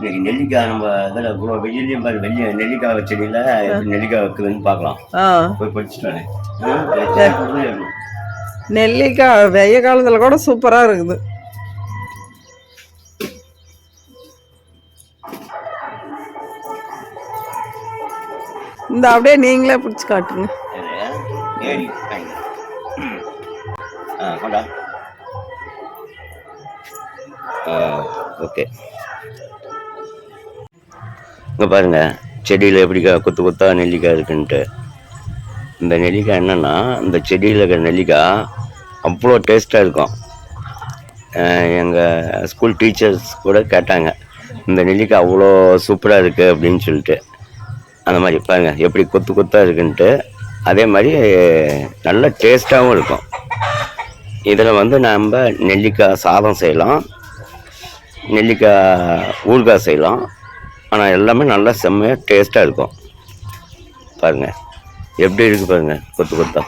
இன்னைக்கு நெல்லிக்காய் நம்ம இதில் இவ்வளோ வெயிலையும் பாரு, வெளியே நெல்லிக்காய் செடியில் எப்படி நெல்லிக்காய் வைக்குதுன்னு பார்க்கலாம். போய் படிச்சுட்டு வரேன். நெல்லிக்காய் வெய்ய காலத்தில் கூட சூப்பராக இருக்குது. இந்த அப்படியே நீங்களே பிடிச்சி காட்டுங்க. ஓகே, இங்கே பாருங்க செடியில் எப்படி கொத்து கொத்தா நெல்லிக்காய் இருக்குன்ட்டு. இந்த நெல்லிக்காய் என்னென்னா, இந்த செடியில் இருக்கிற நெல்லிக்காய் அவ்வளோ டேஸ்ட்டாக இருக்கும். எங்கள் ஸ்கூல் டீச்சர்ஸ் கூட கேட்டாங்க, இந்த நெல்லிக்காய் அவ்வளோ சூப்பராக இருக்குது அப்படின்னு சொல்லிட்டு. அந்த மாதிரி பாருங்கள் எப்படி கொத்து கொத்தாக இருக்குன்ட்டு. அதே மாதிரி நல்ல டேஸ்ட்டாகவும் இருக்கும். இதில் வந்து நம்ம நெல்லிக்காய் சாதம் செய்யலாம், நெல்லிக்காய் ஊறுகாய் செய்யலாம். ஆனால் எல்லாமே நல்லா செம்மையாக டேஸ்ட்டாக இருக்கும். பாருங்கள் எப்படி இருக்குது பாருங்கள் கொத்து கொத்தா.